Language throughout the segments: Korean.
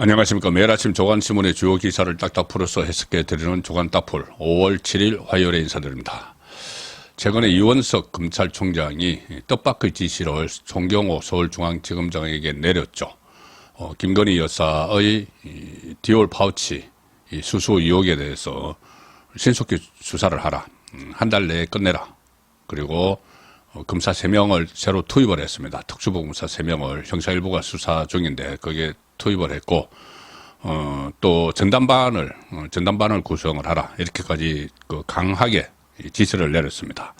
안녕하십니까. 매일 아침 조간신문의 주요 기사를 딱딱 풀어서 해석해 드리는 조간따풀 5월 7일 화요일에 인사드립니다. 최근에 이원석 검찰총장이 뜻밖의 지시를 송경호 서울중앙지검장에게 내렸죠. 김건희 여사의 디올 파우치 수수 의혹에 대해서 신속히 수사를 하라. 한 달 내에 끝내라. 그리고 검사 3명을 새로 투입을 했습니다. 특수보검사 3명을 형사일부가 수사 중인데 거기에 투입을 했고, 또 전담반을 구성을 하라. 이렇게까지 강하게 지시를 내렸습니다.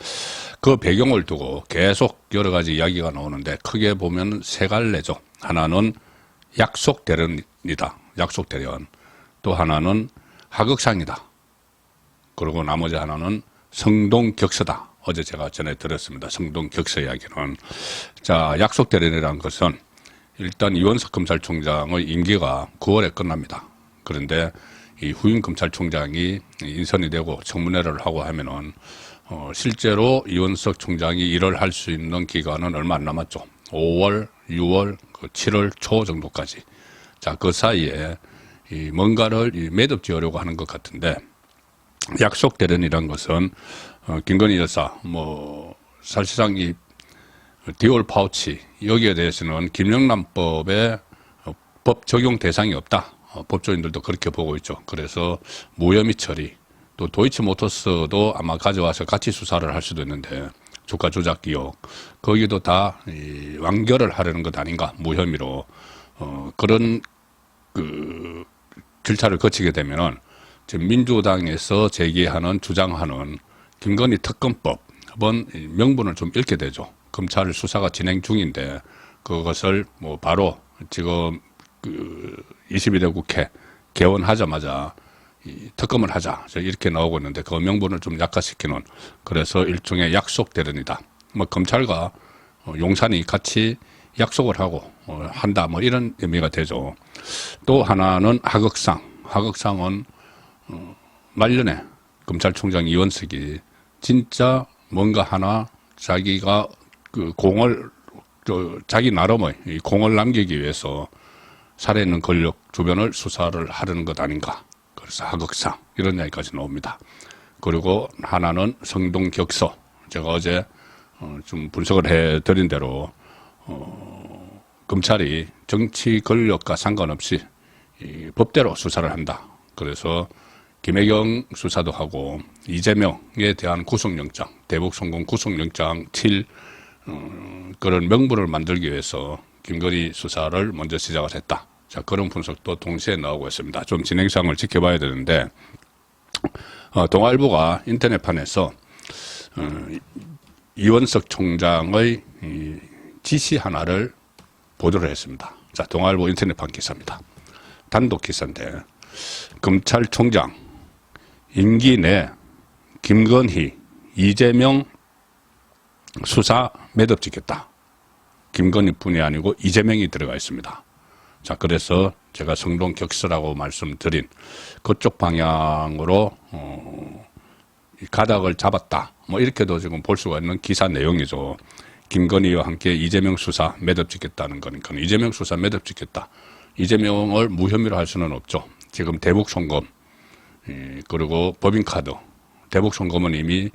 그 배경을 두고 계속 여러 가지 이야기가 나오는데 크게 보면 세 갈래죠. 하나는 약속 대련이다. 약속 대련. 또 하나는 하극상이다. 그리고 나머지 하나는 성동격서다. 어제 제가 전해 드렸습니다. 성동격서 이야기는. 자, 약속 대련이라는 것은 일단 이원석 검찰총장의 임기가 9월에 끝납니다. 그런데 이 후임 검찰총장이 인선이 되고 청문회를 하고 하면은 실제로 이원석 총장이 일을 할 수 있는 기간은 얼마 안 남았죠. 5월, 6월, 7월 초 정도까지. 자, 그 사이에 뭔가를 매듭 지으려고 하는 것 같은데, 약속 대련이란 것은 김건희 여사 사실상 이 디올 파우치 여기에 대해서는 김영란법에 법 적용 대상이 없다. 법조인들도 그렇게 보고 있죠. 그래서 무혐의 처리, 또 도이치모터스도 아마 가져와서 같이 수사를 할 수도 있는데 주가 조작 의혹 거기도 다 완결을 하려는 것 아닌가, 무혐의로. 그런 절차를 거치게 되면은 지금 민주당에서 제기하는 주장하는 김건희 특검법은 명분을 좀 잃게 되죠. 검찰 수사가 진행 중인데 그것을 바로 지금 22대 국회 개원하자마자 특검을 하자 이렇게 나오고 있는데 그 명분을 좀 약화시키는, 그래서 일종의 약속 대련이다. 검찰과 용산이 같이 약속을 하고 한다 이런 의미가 되죠. 또 하나는 하극상. 하극상은 말년에 검찰총장 이원석이 진짜 뭔가 하나 자기가 자기 나름의 공을 남기기 위해서 살해있는 권력 주변을 수사를 하려는 것 아닌가. 그래서 하극상 이런 이야기까지 나옵니다. 그리고 하나는 성동격서. 제가 어제 좀 분석을 해드린 대로 검찰이 정치 권력과 상관없이 법대로 수사를 한다. 그래서 김혜경 수사도 하고 이재명에 대한 구속영장, 대북송금 구속영장 7 그런 명분을 만들기 위해서 김건희 수사를 먼저 시작을 했다. 자, 그런 분석도 동시에 나오고 있습니다. 좀 진행상을 지켜봐야 되는데, 동아일보가 인터넷판에서 이원석 총장의 지시 하나를 보도를 했습니다. 자, 동아일보 인터넷판 기사입니다. 단독 기사인데, 검찰총장 임기 내 김건희, 이재명 수사 매듭 짓겠다. 김건희뿐이 아니고 이재명이 들어가 있습니다. 자, 그래서 제가 성동격서라고 말씀드린 그쪽 방향으로 가닥을 잡았다. 이렇게도 지금 볼 수가 있는 기사 내용이죠. 김건희와 함께 이재명 수사 매듭 짓겠다는 거니까 이재명 수사 매듭 짓겠다. 이재명을 무혐의로 할 수는 없죠. 지금 대북송금 그리고 법인카드, 대북송금은 이미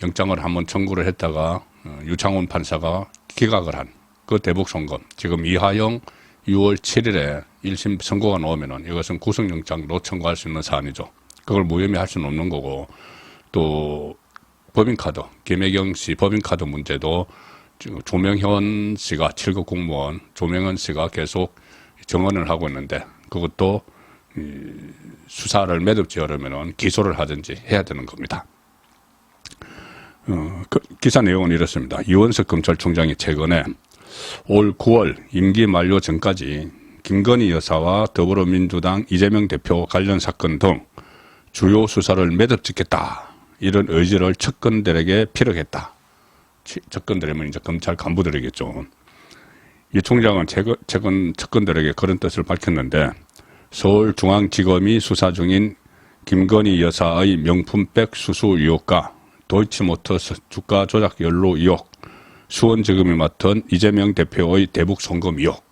영장을 한번 청구를 했다가 유창훈 판사가 기각을 한 그 대북송금, 지금 이하영 6월 7일에 1심 선고가 나오면은 이것은 구속영장도 청구할 수 있는 사안이죠. 그걸 무혐의 할 수는 없는 거고, 또 법인카드, 김혜경 씨 법인카드 문제도 지금 조명현 씨가 7급 공무원 조명현 씨가 계속 정언을 하고 있는데 그것도 수사를 매듭 지으려면은 기소를 하든지 해야 되는 겁니다. 기사 내용은 이렇습니다. 이원석 검찰총장이 최근에 올 9월 임기 만료 전까지 김건희 여사와 더불어민주당 이재명 대표 관련 사건 등 주요 수사를 매듭 짓겠다. 이런 의지를 측근들에게 피력했다. 측근들이면 이제 검찰 간부들이겠죠. 이 총장은 최근 측근들에게 그런 뜻을 밝혔는데, 서울중앙지검이 수사 중인 김건희 여사의 명품백 수수 의혹과 도이치모터스 주가 조작 연루 의혹, 수원지검이 맡은 이재명 대표의 대북송금 의혹,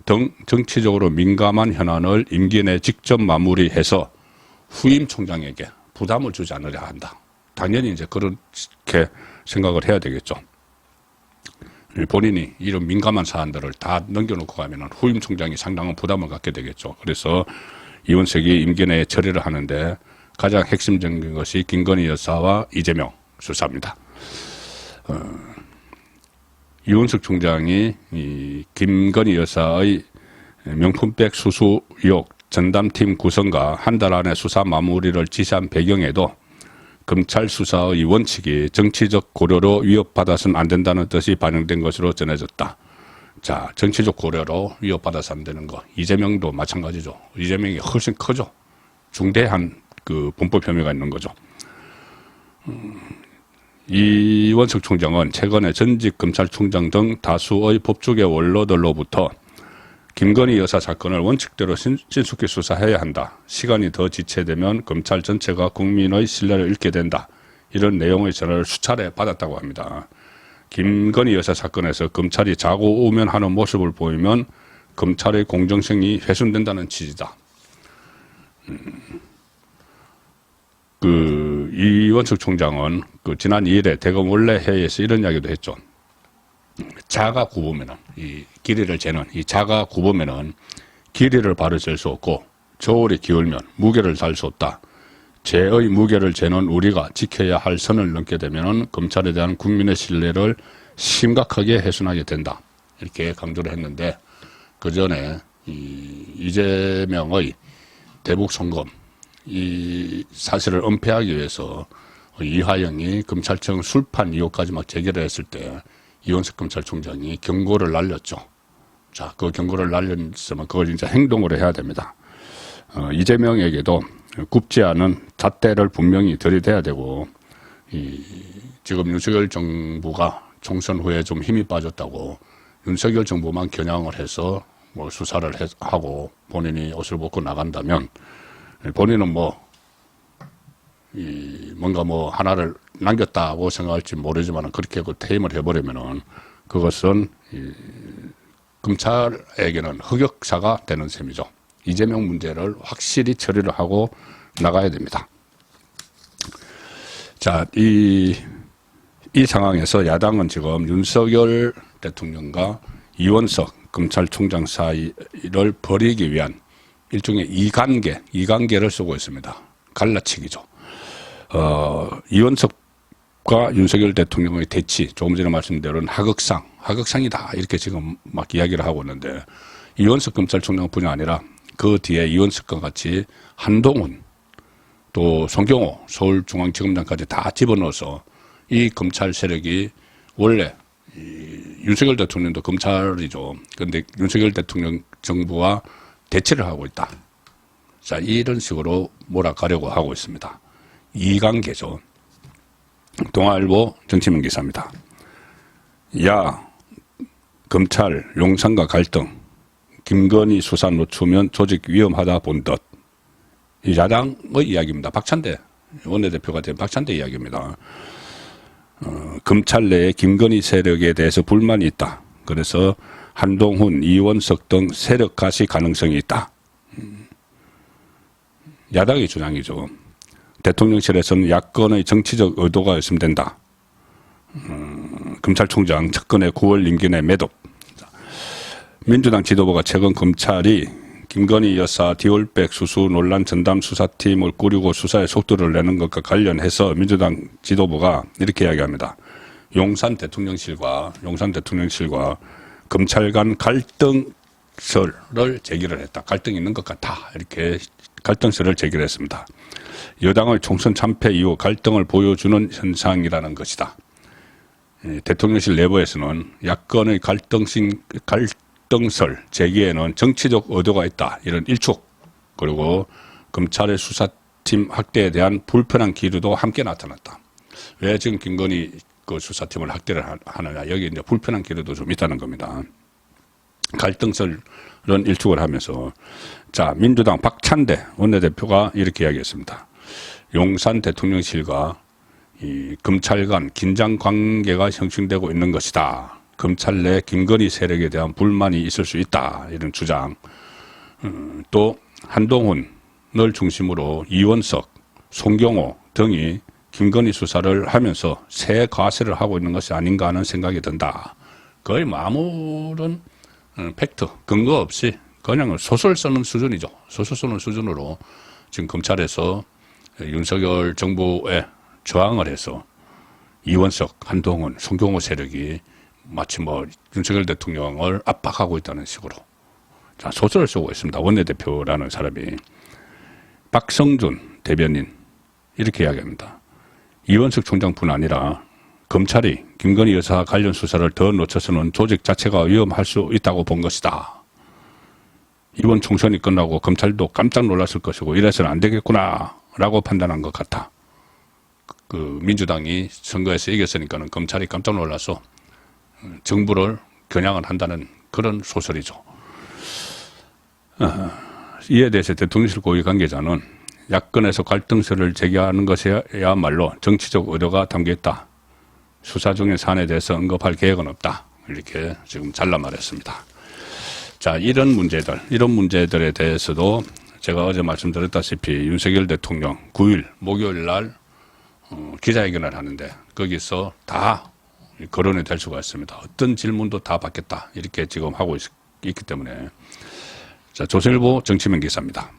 등 정치적으로 민감한 현안을 임기 내 직접 마무리해서 후임 총장에게 부담을 주지 않으려 한다. 당연히 이제 그렇게 생각을 해야 되겠죠. 본인이 이런 민감한 사안들을 다 넘겨놓고 가면 후임 총장이 상당한 부담을 갖게 되겠죠. 그래서 이원석이 임기 내에 처리를 하는데 가장 핵심적인 것이 김건희 여사와 이재명 수사입니다. 이원석 총장이 이 김건희 여사의 명품백 수수 의혹 전담팀 구성과 한 달 안에 수사 마무리를 지시한 배경에도 검찰 수사의 원칙이 정치적 고려로 위협받아서는 안 된다는 뜻이 반영된 것으로 전해졌다. 자, 정치적 고려로 위협받아서 안 되는 거. 이재명도 마찬가지죠. 이재명이 훨씬 크죠. 중대한 그 범법 혐의가 있는 거죠. 이원석 총장은 최근에 전직 검찰총장 등 다수의 법조계 원로들로부터 김건희 여사 사건을 원칙대로 신속히 수사해야 한다. 시간이 더 지체되면 검찰 전체가 국민의 신뢰를 잃게 된다. 이런 내용의 전화를 수차례 받았다고 합니다. 김건희 여사 사건에서 검찰이 자고 오면 하는 모습을 보이면 검찰의 공정성이 훼손된다는 취지다. 이원석 총장은 지난 2일에 대검 원래 회의에서 이런 이야기도 했죠. 자가 굽으면은 이 길이를 재는 이 자가 굽으면은 길이를 바로 잴 수 없고 저울이 기울면 무게를 달 수 없다. 죄의 무게를 재는 우리가 지켜야 할 선을 넘게 되면은 검찰에 대한 국민의 신뢰를 심각하게 훼손하게 된다. 이렇게 강조를 했는데 그 전에 이재명의 대북 송금 이 사실을 은폐하기 위해서 이화영이 검찰청 술판 의혹까지 막 제기를 했을 때 이원석 검찰총장이 경고를 날렸죠. 자, 그 경고를 날렸으면 그걸 이제 행동으로 해야 됩니다. 이재명에게도 굽지 않은 잣대를 분명히 들이대야 되고, 지금 윤석열 정부가 총선 후에 좀 힘이 빠졌다고 윤석열 정부만 겨냥을 해서 뭐 수사를 하고 본인이 옷을 벗고 나간다면 본인은 뭔가 하나를 남겼다고 생각할지 모르지만 그렇게 퇴임을 해버리면은 그것은 검찰에게는 흑역사가 되는 셈이죠. 이재명 문제를 확실히 처리를 하고 나가야 됩니다. 자, 이 상황에서 야당은 지금 윤석열 대통령과 이원석 검찰총장 사이를 벌이기 위한 일종의 이관계를 쓰고 있습니다. 갈라치기죠. 이원석과 윤석열 대통령의 대치, 조금 전에 말씀드린 하극상이다. 이렇게 지금 막 이야기를 하고 있는데, 이원석 검찰총장뿐이 아니라 그 뒤에 이원석과 같이 한동훈, 또 송경호 서울중앙지검장까지 다 집어넣어서 이 검찰 세력이 원래 윤석열 대통령도 검찰이죠. 그런데 윤석열 대통령 정부와 대치를 하고 있다. 자, 이런 식으로 몰아가려고 하고 있습니다. 이관계죠. 동아일보 정치면 기사입니다. 야, 검찰 용산과 갈등, 김건희 수사 놓치면 조직 위험하다 본 듯. 이 야당의 이야기입니다. 박찬대 원내대표가 된 박찬대 이야기입니다. 검찰 내에 김건희 세력에 대해서 불만이 있다. 그래서 한동훈, 이원석 등 세력 가시 가능성이 있다. 야당의 주장이죠. 대통령실에서는 야권의 정치적 의도가 있으면 된다. 검찰총장 측근의 9월 임기 내 매독. 민주당 지도부가 최근 검찰이 김건희 여사 디올백 수수 논란 전담 수사팀을 꾸리고 수사에 속도를 내는 것과 관련해서 민주당 지도부가 이렇게 이야기합니다. 용산 대통령실과 검찰 간 갈등설을 제기를 했다. 갈등이 있는 것 같다. 이렇게 갈등설을 제기를 했습니다. 여당의 총선 참패 이후 갈등을 보여주는 현상이라는 것이다. 대통령실 내부에서는 야권의 갈등설 제기에는 정치적 의도가 있다. 이런 일축, 그리고 검찰의 수사팀 확대에 대한 불편한 기류도 함께 나타났다. 왜 지금 김건희 그 수사팀을 확대를 하느냐. 여기 이제 불편한 기류도 좀 있다는 겁니다. 갈등설은 일축을 하면서, 자, 민주당 박찬대 원내대표가 이렇게 이야기했습니다. 용산 대통령실과 이 검찰 간 긴장 관계가 형성되고 있는 것이다. 검찰 내 김건희 세력에 대한 불만이 있을 수 있다. 이런 주장. 또 한동훈을 중심으로 이원석, 송경호 등이 김건희 수사를 하면서 새 과세를 하고 있는 것이 아닌가 하는 생각이 든다. 거의 뭐 아무런 팩트, 근거 없이 그냥 소설 쓰는 수준이죠. 소설 쓰는 수준으로 지금 검찰에서 윤석열 정부에 저항을 해서 이원석, 한동훈, 송경호 세력이 마치 뭐 윤석열 대통령을 압박하고 있다는 식으로 자, 소설을 쓰고 있습니다. 원내대표라는 사람이. 박성준 대변인 이렇게 이야기합니다. 이원석 총장뿐 아니라 검찰이 김건희 여사 관련 수사를 더 놓쳐서는 조직 자체가 위험할 수 있다고 본 것이다. 이번 총선이 끝나고 검찰도 깜짝 놀랐을 것이고 이래서는 안 되겠구나 라고 판단한 것 같아. 그 민주당이 선거에서 이겼으니까는 검찰이 깜짝 놀라서 정부를 겨냥을 한다는 그런 소설이죠. 이에 대해서 대통령실 고위 관계자는 야권에서 갈등설을 제기하는 것이야말로 정치적 의도가 담겨있다. 수사 중인 사안에 대해서 언급할 계획은 없다. 이렇게 지금 잘라 말했습니다. 자, 이런 문제들에 대해서도 제가 어제 말씀드렸다시피 윤석열 대통령 9일 목요일 날 기자회견을 하는데 거기서 다 거론이 될 수가 있습니다. 어떤 질문도 다 받겠다. 이렇게 지금 하고 있기 때문에. 자, 조선일보 정치면 기사입니다.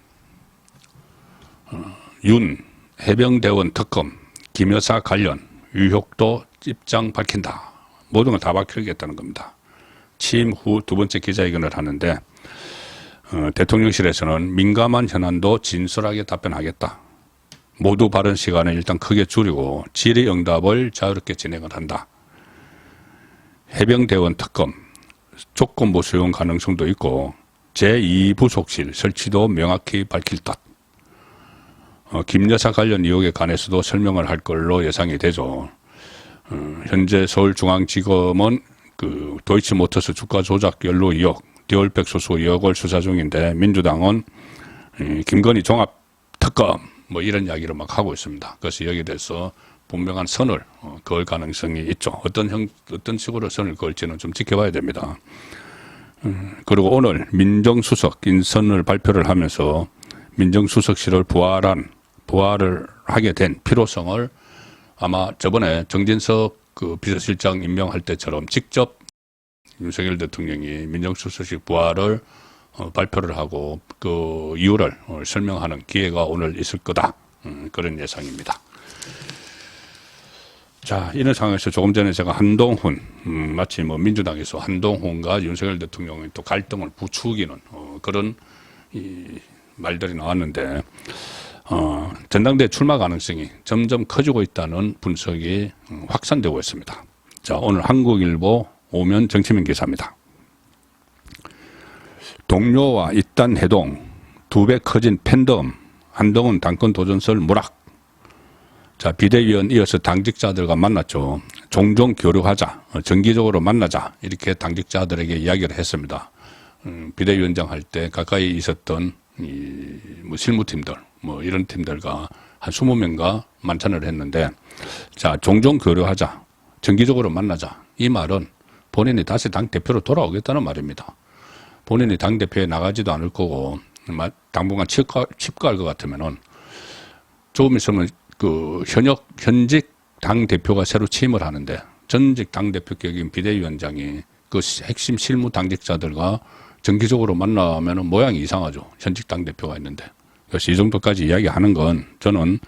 윤 해병대원 특검 김 여사 관련 의혹도 입장 밝힌다. 모든 걸 다 밝히겠다는 겁니다. 취임 후 두 번째 기자회견을 하는데 대통령실에서는 민감한 현안도 진솔하게 답변하겠다. 모두 발언 시간을 일단 크게 줄이고 질의응답을 자유롭게 진행을 한다. 해병대원 특검 조건부 수용 가능성도 있고 제2부속실 설치도 명확히 밝힐 것. 김 여사 관련 의혹에 관해서도 설명을 할 걸로 예상이 되죠. 현재 서울중앙지검은 그 도이치모터스 주가 조작 연루 의혹, 디올백 소수 의혹을 수사 중인데 민주당은 김건희 종합특검 뭐 이런 이야기를 막 하고 있습니다. 그래서 여기에 대해서 분명한 선을 그을 가능성이 있죠. 어떤 식으로 선을 그을지는 좀 지켜봐야 됩니다. 그리고 오늘 민정수석 인선을 발표를 하면서 민정수석실을 부활을 하게 된 필요성을 아마 저번에 정진석 그 비서실장 임명할 때처럼 직접 윤석열 대통령이 민정수석실 부활을 발표를 하고 그 이유를 설명하는 기회가 오늘 있을 거다. 그런 예상입니다. 자, 이런 상황에서 조금 전에 제가 한동훈, 마치 뭐 민주당에서 한동훈과 윤석열 대통령의 또 갈등을 부추기는 그런 말들이 나왔는데, 전당대 출마 가능성이 점점 커지고 있다는 분석이 확산되고 있습니다. 자, 오늘 한국일보 오면 정치면 기사입니다. 동료와 잇단 해동, 2배 커진 팬덤, 한동훈 당권 도전설 무락. 자, 비대위원 이어서 당직자들과 만났죠. 종종 교류하자, 정기적으로 만나자 이렇게 당직자들에게 이야기를 했습니다. 비대위원장 할 때 가까이 있었던 뭐 실무팀들, 뭐 이런 팀들과 한 20명과 만찬을 했는데, 자, 종종 교류하자, 정기적으로 만나자. 이 말은 본인이 다시 당대표로 돌아오겠다는 말입니다. 본인이 당대표에 나가지도 않을 거고, 당분간 칩갈 것 같으면은 조금 있으면 그 현직 당대표가 새로 취임을 하는데 전직 당대표격인 비대위원장이 그 핵심 실무 당직자들과 정기적으로 만나면은 모양이 이상하죠. 현직 당대표가 있는데. 그래서 이 정도까지 이야기하는 건 저는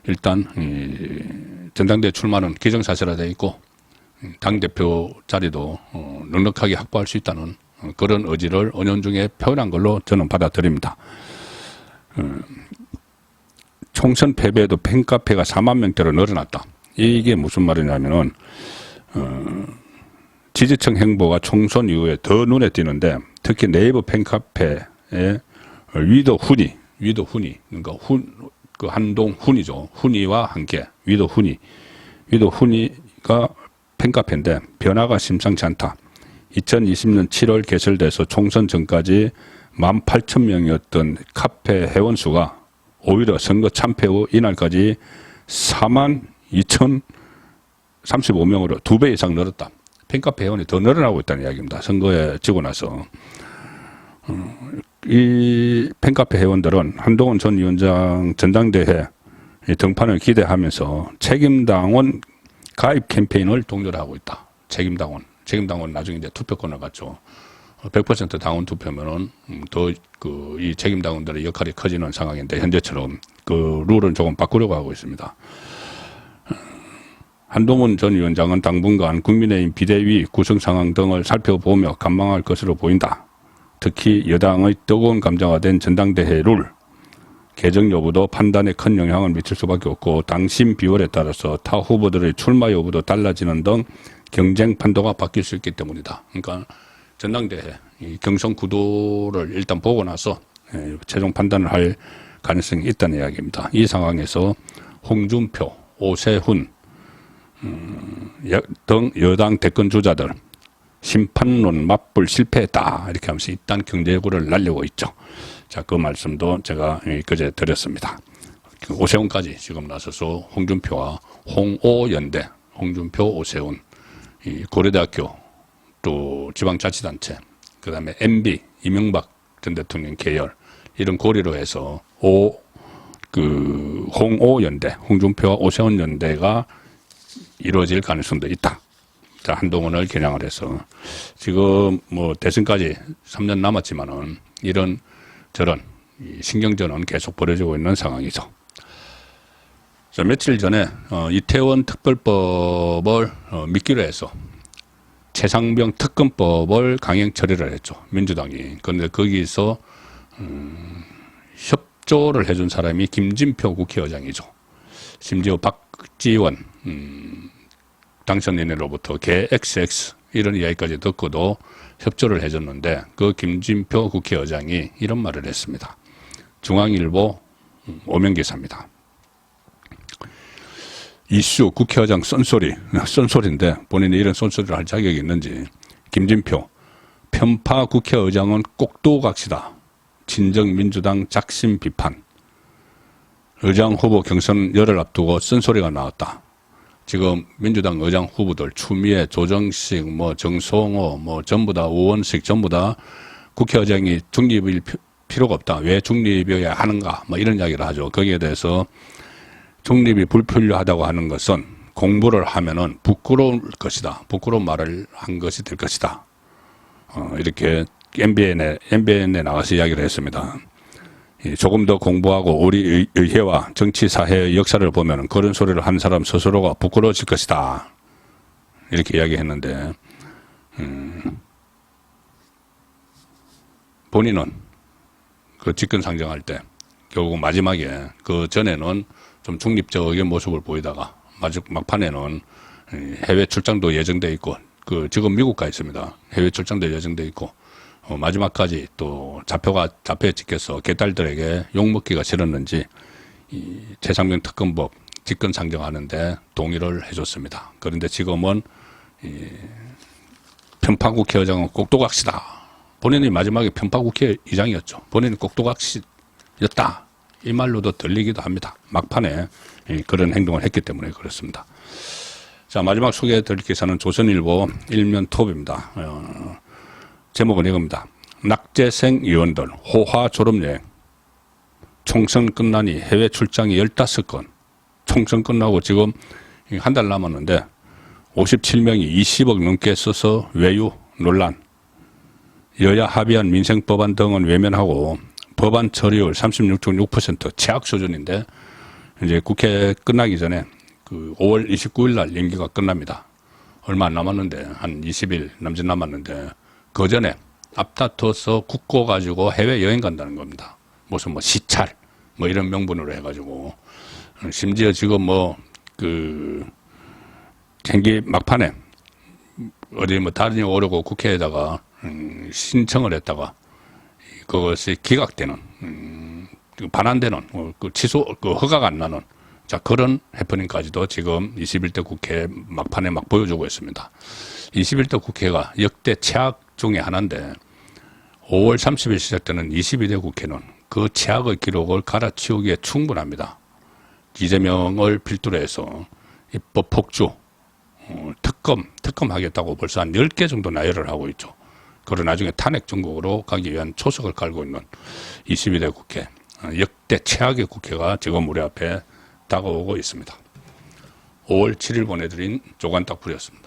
일단 전당대회 출마는 기정사실화되어 있고 당대표 자리도 넉넉하게 확보할 수 있다는 그런 의지를 은연중에 표현한 걸로 저는 받아들입니다. 총선 패배에도 팬카페가 4만 명대로 늘어났다. 이게 무슨 말이냐면은 지지층 행보가 총선 이후에 더 눈에 띄는데, 특히 네이버 팬카페에 위도 훈이 그러니까 그 한동훈이죠. 훈이와 함께 위도 훈이가 팬카페인데 변화가 심상치 않다. 2020년 7월 개설돼서 총선 전까지 18,000명이었던 카페 회원수가 오히려 선거 참패 후 이날까지 42,035명으로 2배 이상 늘었다. 팬카페 회원이 더 늘어나고 있다는 이야기입니다. 선거에 지고 나서. 이 팬카페 회원들은 한동훈 전 위원장 전당대회 등판을 기대하면서 책임당원 가입 캠페인을 독려를 하고 있다. 책임당원 나중에 이제 투표권을 갖죠. 100% 당원 투표면은 이 책임당원들의 역할이 커지는 상황인데 현재처럼 그 룰은 조금 바꾸려고 하고 있습니다. 한동훈 전 위원장은 당분간 국민의힘 비대위 구성 상황 등을 살펴보며 관망할 것으로 보인다. 특히 여당의 뜨거운 감자가 된 전당대회 룰 개정 여부도 판단에 큰 영향을 미칠 수밖에 없고 당심 비율에 따라서 타 후보들의 출마 여부도 달라지는 등 경쟁 판도가 바뀔 수 있기 때문이다. 그러니까 전당대회 이 경선 구도를 일단 보고 나서 최종 판단을 할 가능성이 있다는 이야기입니다. 이 상황에서 홍준표, 오세훈 등 여당 대권 주자들 심판론 맞불 실패했다 이렇게 하면서 일단 경제구를 날리고 있죠. 자, 그 말씀도 제가 그제 드렸습니다. 오세훈까지 지금 나서서 홍준표와 홍오연대, 홍준표, 오세훈, 이 고려대학교 또 지방자치단체, 그 다음에 MB 이명박 전 대통령 계열 이런 고리로 해서 홍오연대, 홍준표와 오세훈 연대가 이루어질 가능성도 있다. 자, 한동훈을 겨냥을 해서 지금 뭐 대선까지 3년 남았지만은 이런 저런 신경전은 계속 벌어지고 있는 상황이죠. 자, 며칠 전에 이태원 특별법을 미끼로 해서 최상병 특검법을 강행 처리를 했죠. 민주당이. 그런데 거기서 협조를 해준 사람이 김진표 국회의장이죠. 심지어 박지원 당선인으로부터 개 XX 이런 이야기까지 듣고도 협조를 해줬는데 그 김진표 국회의장이 이런 말을 했습니다. 중앙일보 오명기사입니다. 이슈 국회의장 쏜소리인데 본인이 이런 쏜소리를 할 자격이 있는지 김진표 편파 국회의장은 꼭두 각시다. 친정민주당 작심 비판 의장 후보 경선 열흘 앞두고 쓴소리가 나왔다. 지금 민주당 의장 후보들 추미애, 조정식, 정성호, 전부 다 우원식 전부 다 국회의장이 중립일 필요가 없다. 왜 중립이어야 하는가? 이런 이야기를 하죠. 거기에 대해서 중립이 불필요하다고 하는 것은 공부를 하면은 부끄러울 것이다. 부끄러운 말을 한 것이 될 것이다. 이렇게 MBN에 나가서 이야기를 했습니다. 조금 더 공부하고 우리 의회와 정치 사회의 역사를 보면 그런 소리를 한 사람 스스로가 부끄러워질 것이다. 이렇게 이야기했는데 본인은 그 집권 상정할 때 결국 마지막에 그 전에는 좀 중립적인 모습을 보이다가 막판에는 해외 출장도 예정돼 있고 지금 미국 가 있습니다. 해외 출장도 예정돼 있고 마지막까지 또 잡혀에 찍혀서 개딸들에게 욕먹기가 싫었는지 이 최상병 특검법 집권 상정하는데 동의를 해줬습니다. 그런데 지금은 편파 국회의장은 꼭두각시다. 본인이 마지막에 편파 국회의장이었죠. 본인이 꼭두각시였다. 이 말로도 들리기도 합니다. 막판에 그런 행동을 했기 때문에 그렇습니다. 자, 마지막 소개해드릴 기사는 조선일보 일면 톱입니다. 제목은 이겁니다. 낙제생 의원들 호화 졸업여행 총선 끝나니 해외 출장이 15건 총선 끝나고 지금 한 달 남았는데 57명이 20억 넘게 써서 외유 논란 여야 합의한 민생법안 등은 외면하고 법안 처리율 36.6% 최악 수준인데 이제 국회 끝나기 전에 5월 29일 날 임기가 끝납니다. 얼마 안 남았는데 한 20일 남짓 남았는데 그 전에 앞다퉈서 국고 가지고 해외 여행 간다는 겁니다. 무슨 시찰 이런 명분으로 해가지고 심지어 지금 경기 막판에 어디 다른 일 오려고 국회에다가 신청을 했다가 그것이 기각되는 반환되는 허가가 안 나는 자 그런 해프닝까지도 지금 21대 국회 막판에 막 보여주고 있습니다. 21대 국회가 역대 최악 중에 하나인데 5월 30일 시작되는 22대 국회는 그 최악의 기록을 갈아치우기에 충분합니다. 이재명을 필두로 해서 입법 폭주, 특검 하겠다고 벌써 한 10개 정도 나열을 하고 있죠. 그리고 나중에 탄핵 전국으로 가기 위한 초석을 깔고 있는 22대 국회, 역대 최악의 국회가 지금 우리 앞에 다가오고 있습니다. 5월 7일 보내드린 조간딱풀이었습니다.